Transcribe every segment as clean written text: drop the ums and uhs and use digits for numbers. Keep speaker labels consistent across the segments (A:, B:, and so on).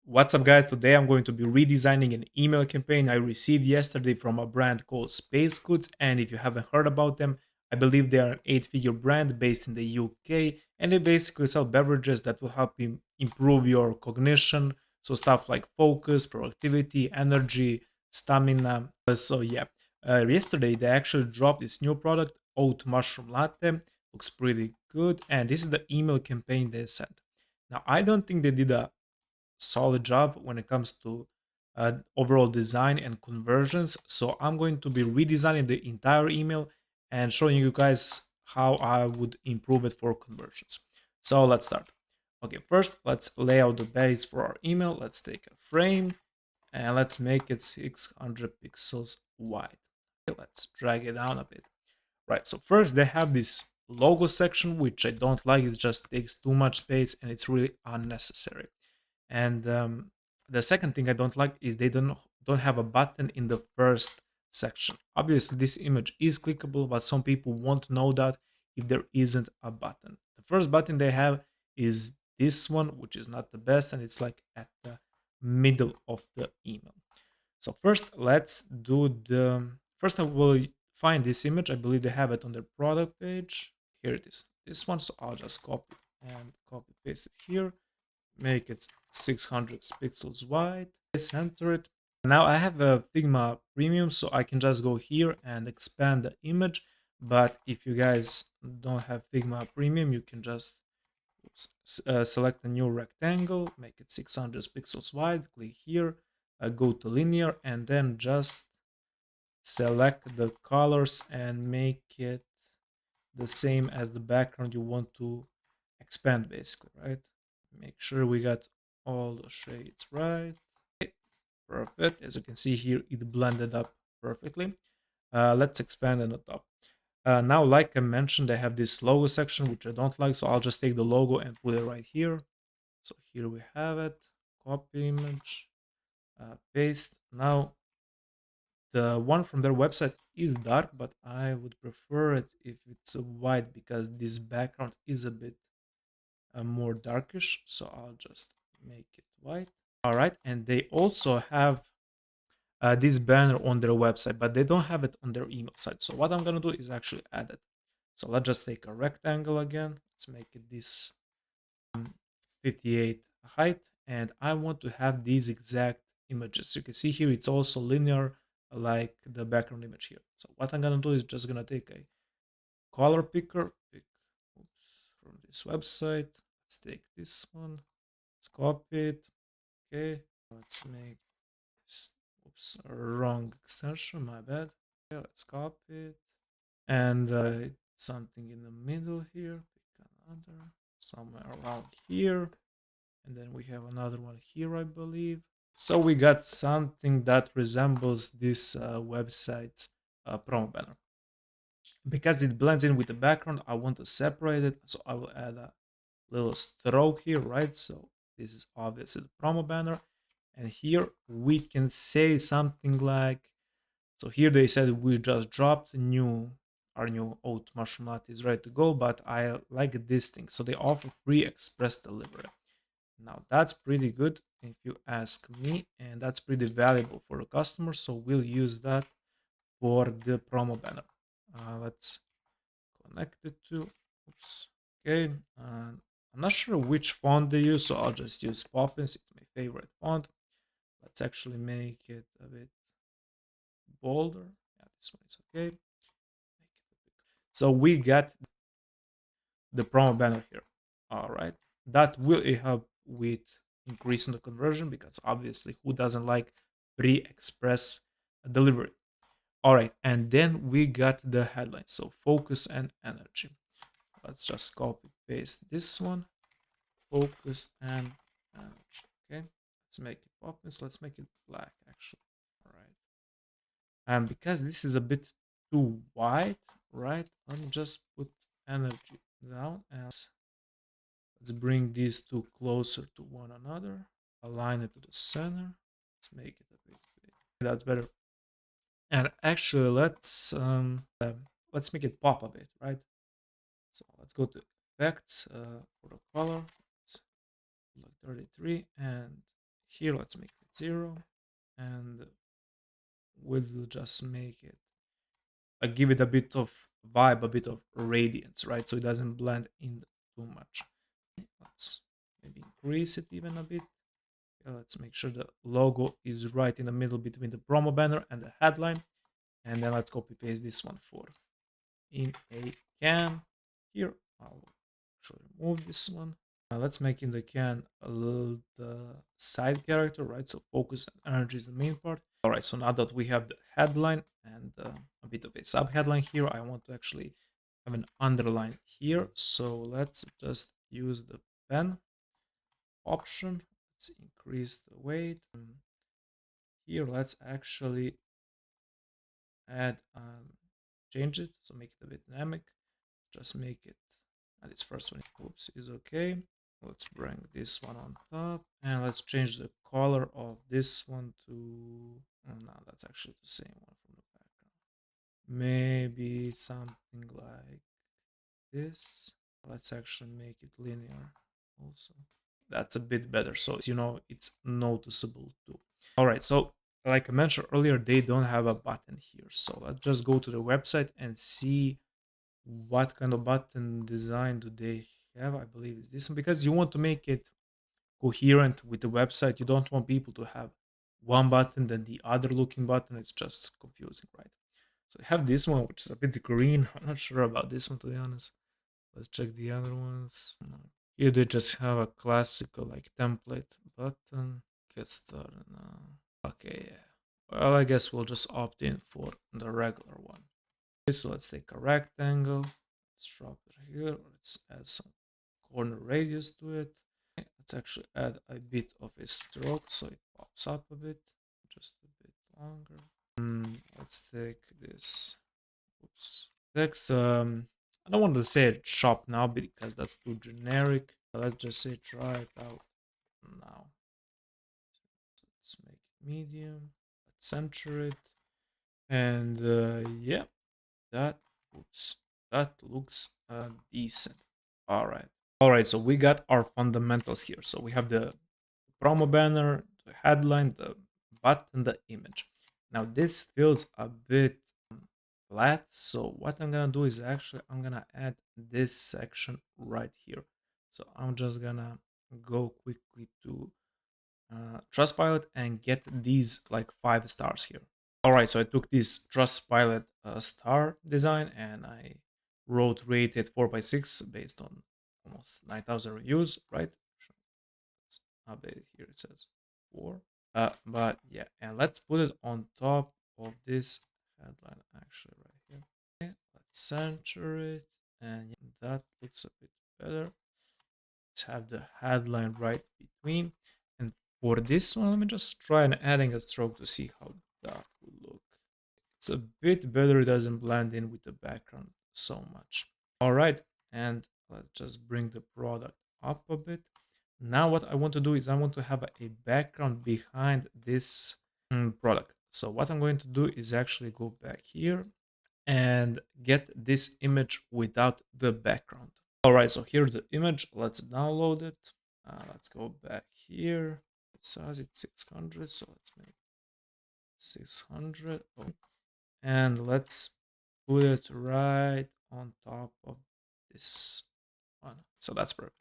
A: What's up, guys? Today I'm going to be redesigning an email campaign I received yesterday from a brand called Spacegoods. And if you haven't heard about them, I believe they are an 8-figure brand based in the UK. And they basically sell beverages that will help you improve your cognition. So, stuff like focus, productivity, energy, stamina. Yesterday they actually dropped this new product, Oat Mushroom Latte. Looks pretty good. And this is the email campaign they sent. Now, I don't think they did a solid job when it comes to overall design and conversions. So I'm going to be redesigning the entire email and showing you guys how I would improve it for conversions. So let's start. Okay, first let's lay out the base for our email. Let's take a frame and let's make it 600 pixels wide. Okay, let's drag it down a bit. Right, so first they have this logo section, which I don't like. It just takes too much space and it's really unnecessary. And the second thing I don't like is they don't have a button in the first section. Obviously, this image is clickable, but some people won't know that if there isn't a button. The first button they have is this one, which is not the best, and it's like at the middle of the email. So first, let's do the first. I will find this image. I believe they have it on their product page. Here it is. This one, so I'll just copy and copy paste it here, make it 600 pixels wide, center it. Now I have a Figma premium, so I can just go here and expand the image. But if you guys don't have Figma premium, you can just select a new rectangle, make it 600 pixels wide, click here, go to linear, and then just select the colors and make it the same as the background you want to expand, basically, right? Make sure we got all the shades right. Okay, perfect. As you can see here, it blended up perfectly. Let's expand on the top. Now, like I mentioned, I have this logo section, which I don't like, so I'll just take the logo and put it right here. So here we have it. Copy image, paste. Now, the one from their website is dark, but I would prefer it if it's white because this background is a bit more darkish. So I'll just make it white. All right, and they also have this banner on their website, but they don't have it on their email site. So what I'm gonna do is actually add it. So let's just take a rectangle again. Let's make it this 58 height, and I want to have these exact images. You can see here it's also linear like the background image here. So what I'm gonna do is just gonna take a color picker, from this website. Let's take this one. Let's copy it. Okay, let's make this. Oops, wrong extension. My bad. Okay, let's copy it, and something in the middle here. Pick another somewhere around here, and then we have another one here, I believe. So we got something that resembles this website's promo banner. Because it blends in with the background, I want to separate it, so I will add a little stroke here, right? So this is obviously the promo banner, and here we can say something like, so here they said we just dropped our new oat mushroom latte is ready to go, but I like this thing. So they offer free express delivery. Now that's pretty good if you ask me, and that's pretty valuable for the customer. So we'll use that for the promo banner. Let's connect it to. Oops. Okay. I'm not sure which font they use, so I'll just use Poppins. It's my favorite font. Let's actually make it a bit bolder. Yeah, this one is okay. So we got the promo banner here. All right. That will help with increasing the conversion because obviously who doesn't like pre-express delivery. All right. And then we got the headline. So focus and energy. Let's just copy paste this one. Focus and energy. Okay. Let's make it pop-ins. Let's make it black actually. All right. And because this is a bit too wide, right? Let me just put energy down and let's bring these two closer to one another. Align it to the center. Let's make it a bit big. That's better. And actually, let's make it pop a bit, right? So let's go to effects for the color. It's like 33, and Here, let's make it 0. And we'll just make it, give it a bit of vibe, a bit of radiance, right? So it doesn't blend in too much. Let's maybe increase it even a bit. Let's make sure the logo is right in the middle between the promo banner and the headline. And then let's copy paste this one for in a can. Here, I'll actually remove this one. Let's make in the can a little the side character, right? So focus and energy is the main part. All right, so now that we have the headline and a bit of a sub headline here, I want to actually have an underline here. So let's just use the pen option. Let's increase the weight. Here, let's actually add change it, so make it a bit dynamic. Just make it, and its first one, oops, is okay. Let's bring this one on top, and let's change the color of this one to, oh, no, that's actually the same one from the background. Maybe something like this. Let's actually make it linear also. That's a bit better, so it's noticeable too. All right, so like I mentioned earlier, they don't have a button here, so let's just go to the website and see what kind of button design do they have. I believe it's this one, because you want to make it coherent with the website. You don't want people to have one button then the other looking button. It's just confusing, right? So I have this one, which is a bit green. I'm not sure about this one, to be honest. Let's check the other ones. Here they just have a classical like template button. Get started now. Okay, yeah. Well, I guess we'll just opt in for the regular one. Okay, so let's take a rectangle. Let's drop it here. Let's add some corner radius to it. Okay, let's actually add a bit of a stroke so it pops up a bit, just a bit longer. Let's take this. Oops. Next, I don't want to say shop now because that's too generic. Let's just say try it out now. Let's make it medium. Let's center it. And yeah, that oops, that looks decent. All right. All right, so we got our fundamentals here. So we have the promo banner, the headline, the button, the image. Now this feels a bit flat. So what I'm gonna do is actually I'm gonna add this section right here. So I'm just gonna go quickly to Trustpilot and get these like 5 stars here. All right, so I took this Trustpilot star design and I wrote rated 4/6 based on almost 9,000 reviews, right? Update here, it says 4. But yeah, and let's put it on top of this headline actually right here. Okay, let's center it, and yeah, that looks a bit better. Let's have the headline right between. And for this one, let me just try and adding a stroke to see how that would look. It's a bit better, it doesn't blend in with the background so much. All right, and let's just bring the product up a bit. Now what I want to do is I want to have a background behind this product. So what I'm going to do is actually go back here and get this image without the background. All right, so here's the image. Let's download it. Let's go back here. It says it's 600, so let's make 600. Oh, and let's put it right on top of this one. So that's perfect.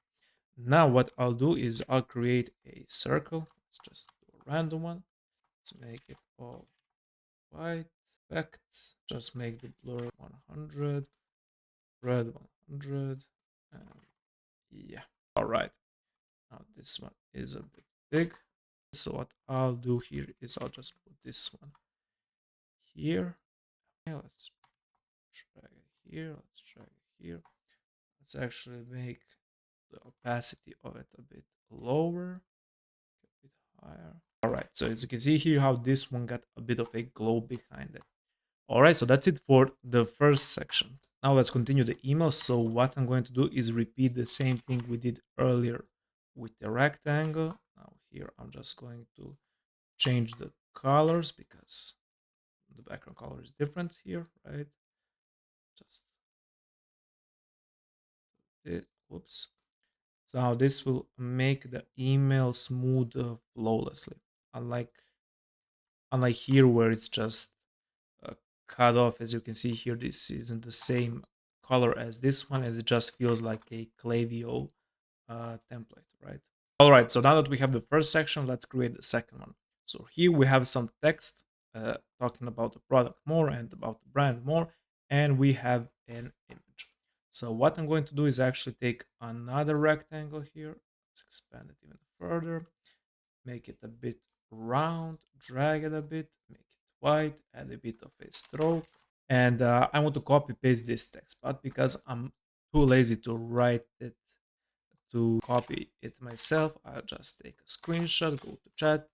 A: Now what I'll do is I'll create a circle. Let's just do a random one. Let's make it all white. Effects. Just make the blur 100, red 100, and yeah. All right. Now this one is a bit big. So what I'll do here is I'll just put this one here. Okay, let's drag it here. Let's drag it here. Let's actually make the opacity of it a bit lower, a bit higher. All right, so as you can see here how this one got a bit of a glow behind it. All right, so that's it for the first section. Now let's continue the email. So what I'm going to do is repeat the same thing we did earlier with the rectangle. Now here I'm just going to change the colors because the background color is different here, right? Just it. Whoops. So this will make the email smooth flawlessly. Unlike unlike here where it's just uh, cut off, as you can see here, this isn't the same color as this one, and it just feels like a Klaviyo template, right? All right, so now that we have the first section, let's create the second one. So here we have some text talking about the product more and about the brand more, and we have an image. So what I'm going to do is actually take another rectangle here. Let's expand it even further, make it a bit round, drag it a bit, make it white, add a bit of a stroke, and I want to copy paste this text, but because I'm too lazy to write it, to copy it myself, I'll just take a screenshot, go to chat,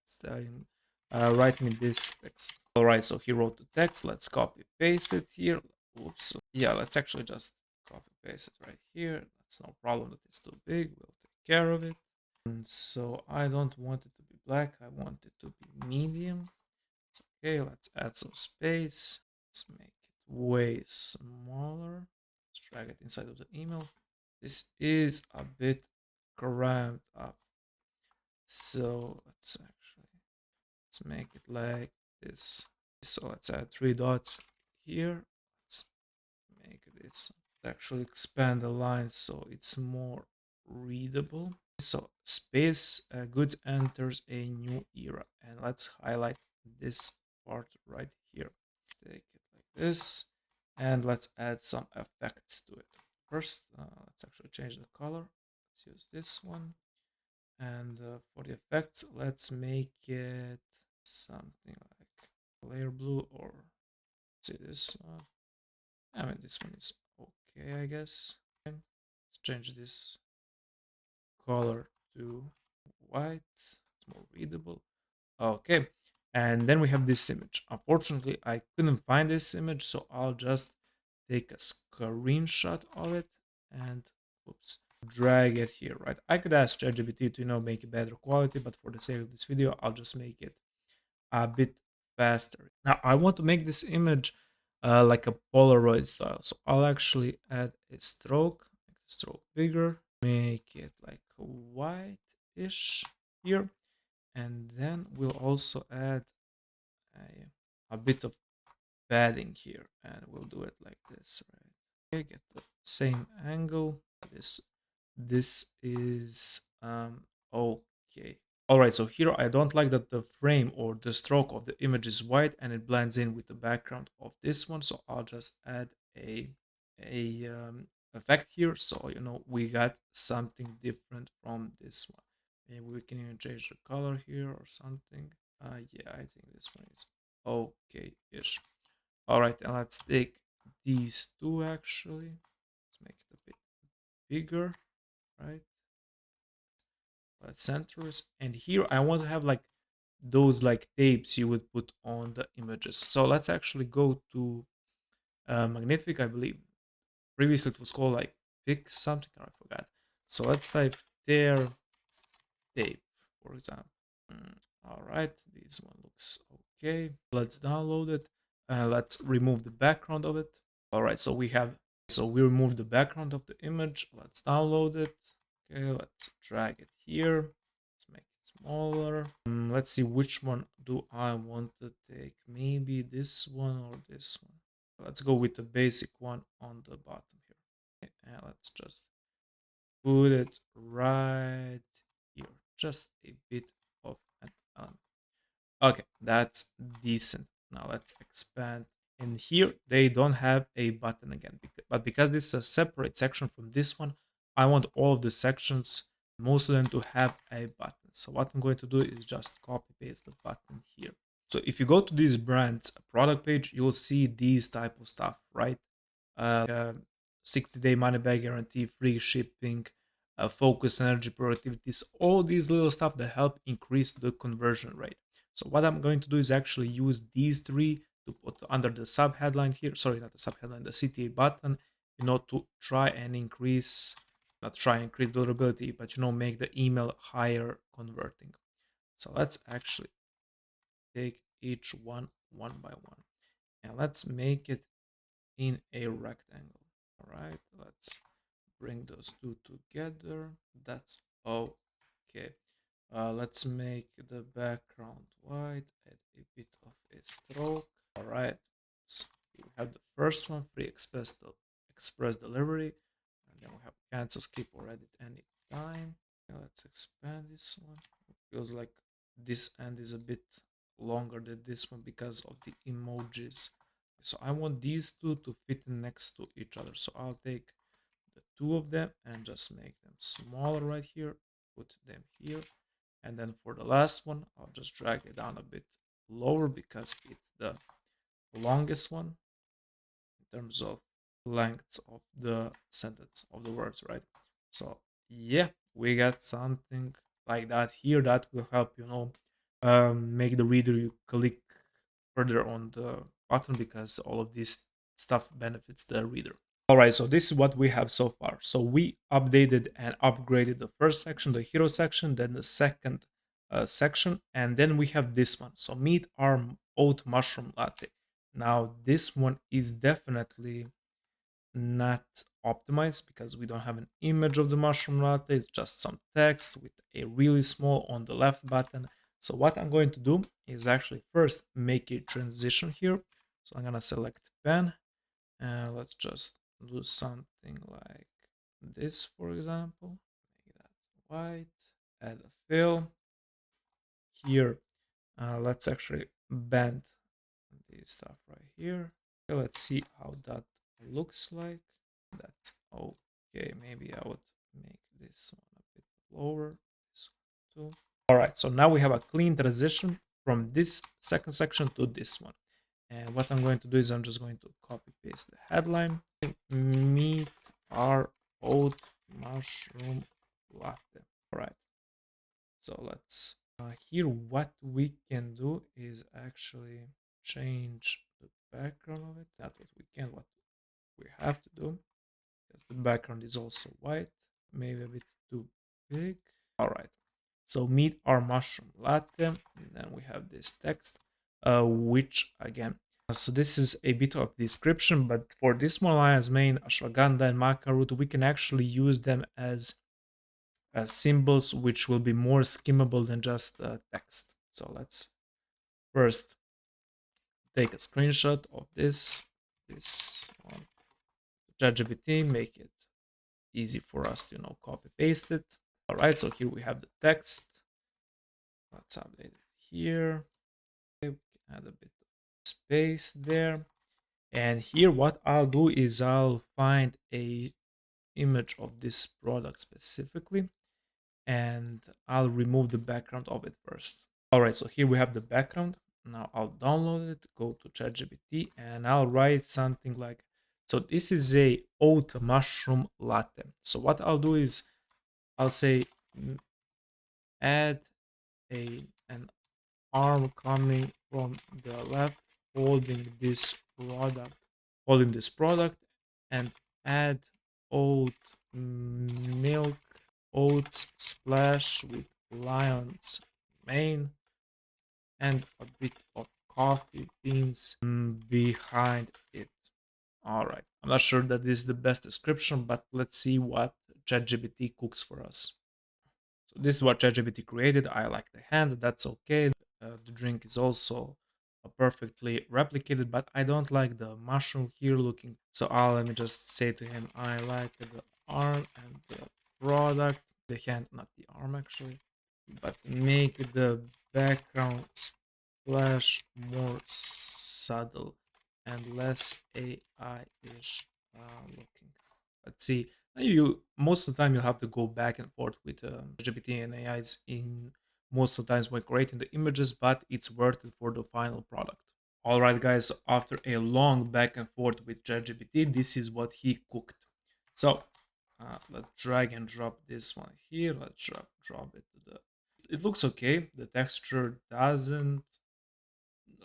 A: write me this text. All right, so he wrote the text. Let's copy paste it here. Oops. Yeah, let's actually just copy paste it right here. That's no problem that it's too big. We'll take care of it. And so I don't want it to be black. I want it to be medium. It's okay. Let's add some space. Let's make it way smaller. Let's drag it inside of the email. This is a bit cramped up. So let's make it like this. So let's add 3 dots here. Let's make this actually expand the line so it's more readable. So space goods enters a new era, and let's highlight this part right here. Take it like this, and let's add some effects to it. First, let's actually change the color. Let's use this one, and for the effects, let's make it something like layer blue, or let's say this one. I mean, this one is okay, I guess. Okay. Let's change this color to white. It's more readable. Okay. And then we have this image. Unfortunately, I couldn't find this image, so I'll just take a screenshot of it and oops, drag it here, right? I could ask ChatGPT to, make it better quality, but for the sake of this video, I'll just make it a bit faster. Now I want to make this image like a Polaroid style. So I'll actually add a stroke, make the stroke bigger, make it like white-ish here. And then we'll also add a bit of padding here, and we'll do it like this, right? Okay, get the same angle. This is okay. All right, so here I don't like that the frame or the stroke of the image is white and it blends in with the background of this one. So I'll just add a effect here, so we got something different from this one. Maybe we can even change the color here or something. Yeah, I think this one is okay-ish. All right, and let's take these two actually. Let's make it a bit bigger, right? Let's center this. And here I want to have like those like tapes you would put on the images. So let's actually go to Magnific, I believe. Previously it was called like Pick something, I forgot. So let's type tear tape, for example. All right, this one looks okay. Let's download it. Let's remove the background of it. All right, so we remove the background of the image. Let's download it. Okay, let's drag it here. Let's make it smaller. Let's see, which one do I want to take? Maybe this one or this one. Let's go with the basic one on the bottom here. Okay, and let's just put it right here. Just a bit of an element. Okay, that's decent. Now let's expand. And here they don't have a button again, but because this is a separate section from this one, I want all of the sections, most of them, to have a button. So what I'm going to do is just copy paste the button here. So if you go to this brand's product page, you'll see these type of stuff, right? 60-day money back guarantee, free shipping, focus, energy, productivities, all these little stuff that help increase the conversion rate. So what I'm going to do is actually use these three to put under the sub headline here. Sorry, not the sub headline, the CTA button, to try and increase, not try and increase deliverability, but make the email higher converting. So let's actually take each one by one, and let's make it in a rectangle. All right, let's bring those two together. That's okay. Let's make the background white, add a bit of a stroke. All right, so we have the first one, free express delivery, and then we have cancel, skip, or edit any time. Let's expand this one. It feels like this end is a bit longer than this one because of the emojis. So I want these two to fit next to each other. So I'll take the two of them and just make them smaller right here, put them here. And then for the last one, I'll just drag it down a bit lower because it's the longest one in terms of lengths of the sentence of the words, right? So yeah, we got something like that here that will help, make the reader you click further on the button because all of this stuff benefits the reader. All right, so this is what we have so far. So we updated and upgraded the first section, the hero section, then the second section, and then we have this one. So meet our oat mushroom latte. Now this one is definitely not optimized because we don't have an image of the mushroom latte. It's just some text with a really small on the left button. So what I'm going to do is actually first make a transition here. So I'm gonna select pen and let's just do something like this, for example. Make that white, add a fill here. Let's actually bend this stuff right here. Okay, let's see how that looks like. That's okay. Maybe I would make this one a bit lower. This one too. All right, so now we have a clean transition from this second section to this one. And what I'm going to do is I'm just going to copy paste the headline. Meet our oat mushroom latte. All right. So let's here what we can do is actually change the background of it. Not what we can, what we have to do. Because the background is also white. Maybe a bit too big. All right. So meet our mushroom latte. And then we have this text, which again, so this is a bit of description, but for this one lion's mane, ashwagandha, and maca root, we can actually use them as symbols, which will be more skimmable than just text. So let's first take a screenshot of this one, ChatGPT, make it easy for us to copy paste it. All right, so here we have the text. Let's update it here. Okay, we can add a bit of space there. And here what I'll do is I'll find a image of this product specifically and I'll remove the background of it first. All right, so here we have the background. Now I'll download it, go to ChatGPT, and I'll write something like, so this is a oat mushroom latte. So what I'll do is I'll say add an arm coming from the left holding this product and add oat milk oats splash with lion's mane and a bit of coffee beans behind it. All right, I'm not sure that this is the best description, but let's see what ChatGPT cooks for us. So this is what ChatGPT created. I like the hand, that's okay. The drink is also perfectly replicated, but I don't like the mushroom here looking. So let me just say to him, I like the arm and the product, the hand, not the arm actually, but make the background splash more subtle and less AI-ish looking. Let's see. You most of the time you have to go back and forth with GPT and AIs in most of the times when creating the images, but it's worth it for the final product. All right, guys. So after a long back and forth with ChatGPT, this is what he cooked. So let's drag and drop this one here. Let's drop it to the. It looks okay. The texture doesn't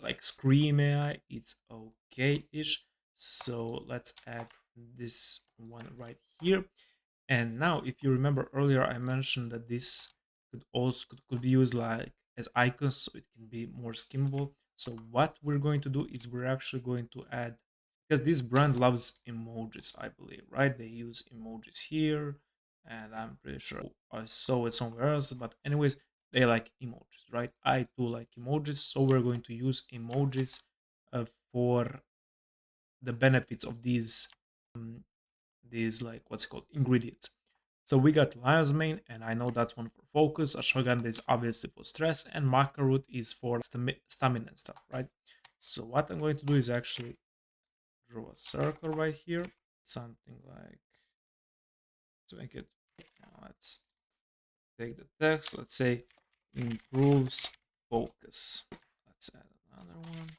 A: like scream AI. It's okay-ish. So let's add this one right here. And now, if you remember earlier, I mentioned that this could be used like as icons, so it can be more skimmable. So what we're going to do is we're actually going to add because this brand loves emojis, I believe, right? They use emojis here, and I'm pretty sure I saw it somewhere else. But anyways, they like emojis, right? I too like emojis, so we're going to use emojis for the benefits of um, these like what's it called ingredients. So we got lion's mane, and I know that's one for focus. Ashwagandha is obviously for stress, and maca root is for stamina and stuff, right? So what I'm going to do is actually draw a circle right here, something like to make it. Let's take the text. Let's say improves focus. Let's add another one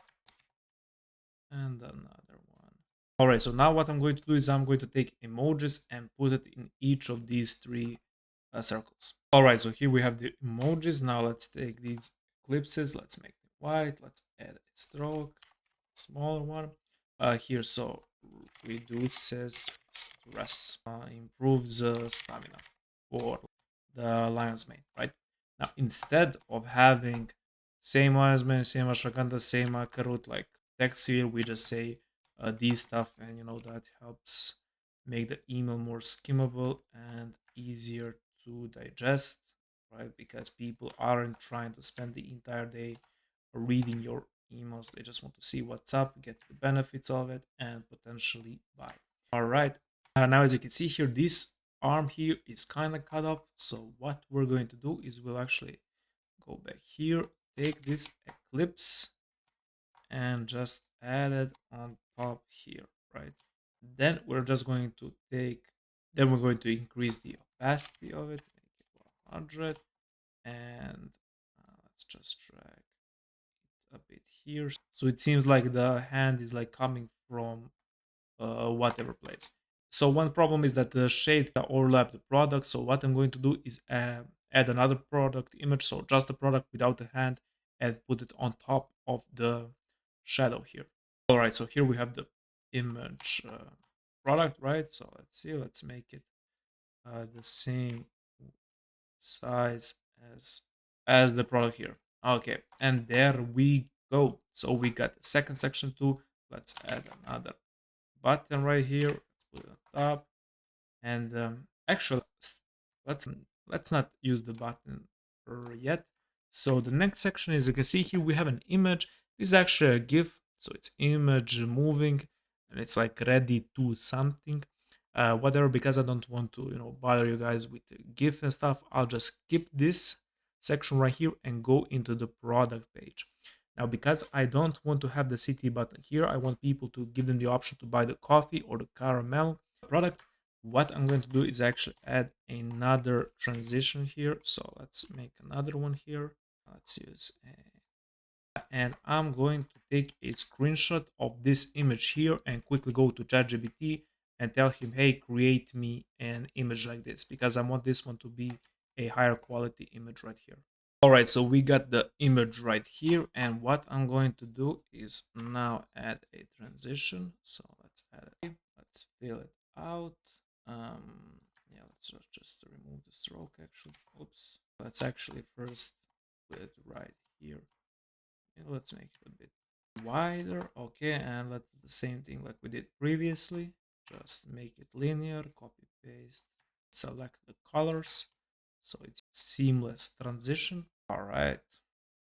A: and another one. All right. So now what I'm going to do is I'm going to take emojis and put it in each of these three circles. All right. So here we have the emojis. Now let's take these ellipses. Let's make them white. Let's add a stroke, smaller one. Here, so reduces stress, improves stamina for the lion's mane, right? Now, instead of having same lion's mane, same ashwagandha, same akarut, like text here, we just say these stuff, and that helps make the email more skimmable and easier to digest, right? Because people aren't trying to spend the entire day reading your emails. They just want to see what's up, get the benefits of it, and potentially buy. All right. Now, as you can see here, this arm here is kind of cut off. So what we're going to do is we'll actually go back here, take this eclipse, and just add it on top here, right? Then we're just going to we're going to increase the opacity of it, make it 100, and let's just drag a bit here. So it seems like the hand is like coming from whatever place. So one problem is that the shade can overlap the product. So what I'm going to do is add another product image. So just the product without the hand and put it on top of the shadow here. All right. So here we have the image product, right? So let's see. Let's make it the same size as the product here. Okay, and there we go. So we got the second section too. Let's add another button right here. Let's put it on top. And actually, let's let's not use the button yet. So the next section, as you can see here, we have an image. This is actually a GIF, so it's image moving, and it's like ready to something, whatever. Because I don't want to, bother you guys with the GIF and stuff. I'll just skip this section right here and go into the product page. Now, because I don't want to have the city button here, I want people to give them the option to buy the coffee or the caramel product. What I'm going to do is actually add another transition here. So let's make another one here. Let's use and I'm going to take a screenshot of this image here and quickly go to ChatGPT and tell him, hey, create me an image like this, because I want this one to be a higher quality image right here. All right, so we got the image right here, and what I'm going to do is now add a transition. So let's add it. Let's fill it out. Yeah, let's just remove the stroke actually. Oops. Let's actually first put it right here. And let's make it a bit wider. Okay, and let's do the same thing like we did previously. Just make it linear, copy paste, select the colors. So it's seamless transition. All right.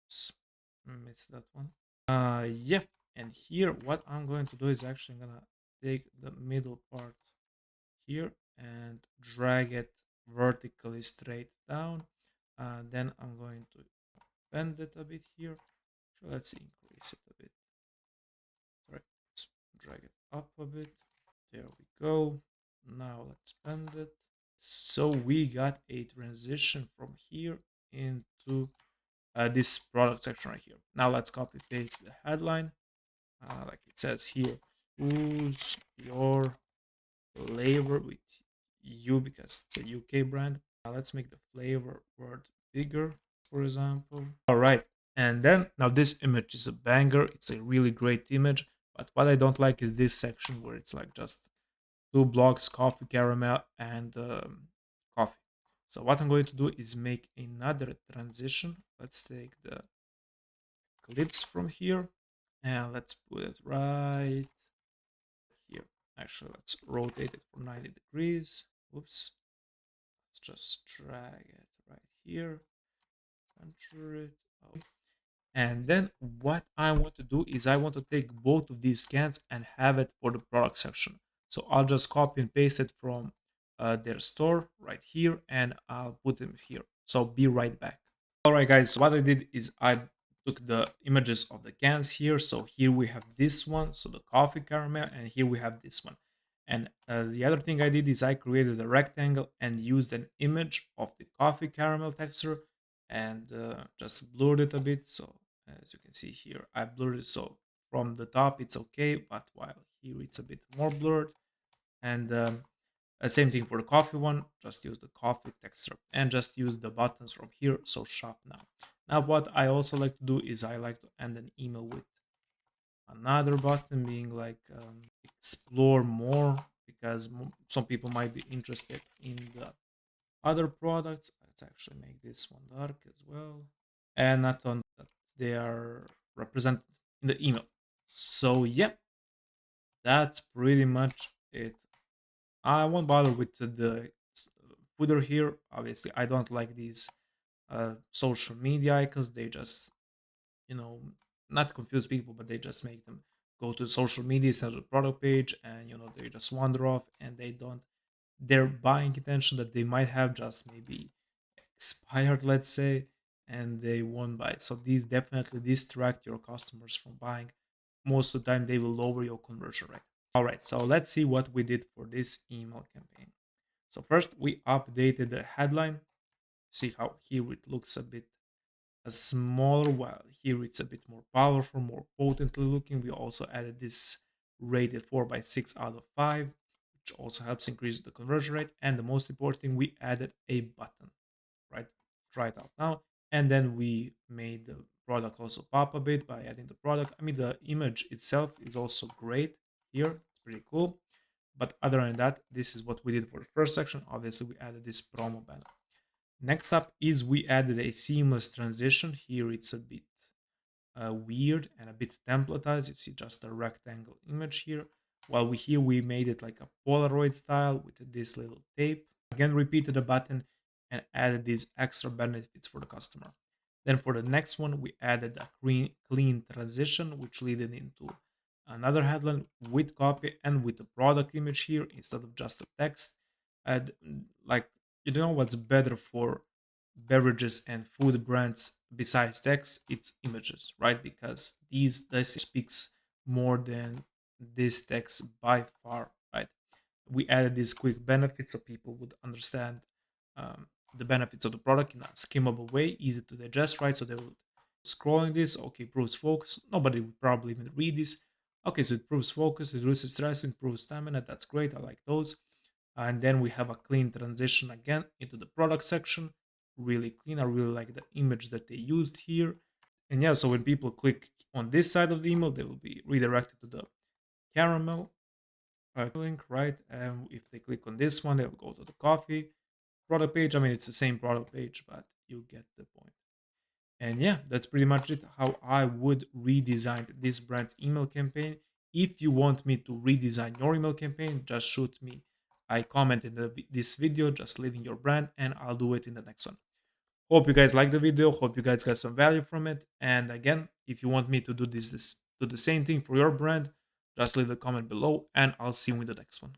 A: Oops, missed that one. Yeah. And here, what I'm going to do is actually gonna take the middle part here and drag it vertically straight down. Then I'm going to bend it a bit here. So let's increase it a bit. All right, let's drag it up a bit. There we go. Now let's bend it. So we got a transition from here into this product section right here. Now let's copy paste the headline, like it says here. Choose your flavor with U because it's a UK brand. Now let's make the flavor word bigger, for example. All right. And then now this image is a banger. It's a really great image. But what I don't like is this section where it's like just two blocks, coffee, caramel, and coffee. So what I'm going to do is make another transition. Let's take the clips from here and let's put it right Actually, let's rotate it for 90 degrees. Whoops. Let's just drag it right here. Center it. Oh. And then what I want to do is I want to take both of these scans and have it for the product section. So I'll just copy and paste it from their store right here and I'll put them here. So be right back. All right, guys. So what I did is I took the images of the cans here. So here we have this one, so the coffee caramel, and here we have this one. And the other thing I did is I created a rectangle and used an image of the coffee caramel texture and just blurred it a bit. So as you can see here, I blurred it. So from the top it's okay, but while here it's a bit more blurred. And same thing for the coffee one, just use the coffee texture and just use the buttons from here, so shop now. Now what I also like to do is I like to end an email with another button being like explore more because some people might be interested in the other products. Let's actually make this one dark as well. And not on that they are represented in the email. So yeah, that's pretty much it. I won't bother with the footer here. Obviously, I don't like these social media icons. They just, you know, not confuse people, but they just make them go to social media instead of the product page, and they just wander off, and they don't. Their buying intention that they might have just maybe expired, let's say, and they won't buy it. So these definitely distract your customers from buying. Most of the time, they will lower your conversion rate. All right, so let's see what we did for this email campaign. So first we updated the headline. See how here it looks a bit smaller, while here it's a bit more powerful, more potently looking. We also added this rated 4 by 6 out of 5, which also helps increase the conversion rate. And the most important thing, we added a button, right? Try it out now. And then we made the product also pop a bit by adding the product. I mean, the image itself is also great here. It's pretty cool. But other than that, this is what we did for the first section. Obviously, we added this promo banner. Next up is we added a seamless transition. Here it's a bit weird and a bit templatized. You see just a rectangle image here. While we made it like a Polaroid style with this little tape. Again, repeated the button and added these extra benefits for the customer. Then for the next one, we added a clean transition, which led into another headline with copy and with the product image here instead of just a text. And like, you know what's better for beverages and food brands besides text? It's images, right? Because this speaks more than this text by far, right? We added these quick benefits so people would understand the benefits of the product in a skimmable way, easy to digest, right? So they would scrolling this, okay, improves focus. Nobody would probably even read this. Okay, so it improves focus, it reduces stress, improves stamina. That's great. I like those. And then we have a clean transition again into the product section. Really clean. I really like the image that they used here. And yeah, so when people click on this side of the email, they will be redirected to the caramel link, right? And if they click on this one, they'll go to the coffee product page. I mean, it's the same product page, but you get the point. And yeah, that's pretty much it. How I would redesign this brand's email campaign. If you want me to redesign your email campaign, just shoot me I comment in this video, just leaving your brand, and I'll do it in the next one. Hope you guys like the video. Hope you guys got some value from it. And again, if you want me to do the same thing for your brand, just leave a comment below, and I'll see you in the next one.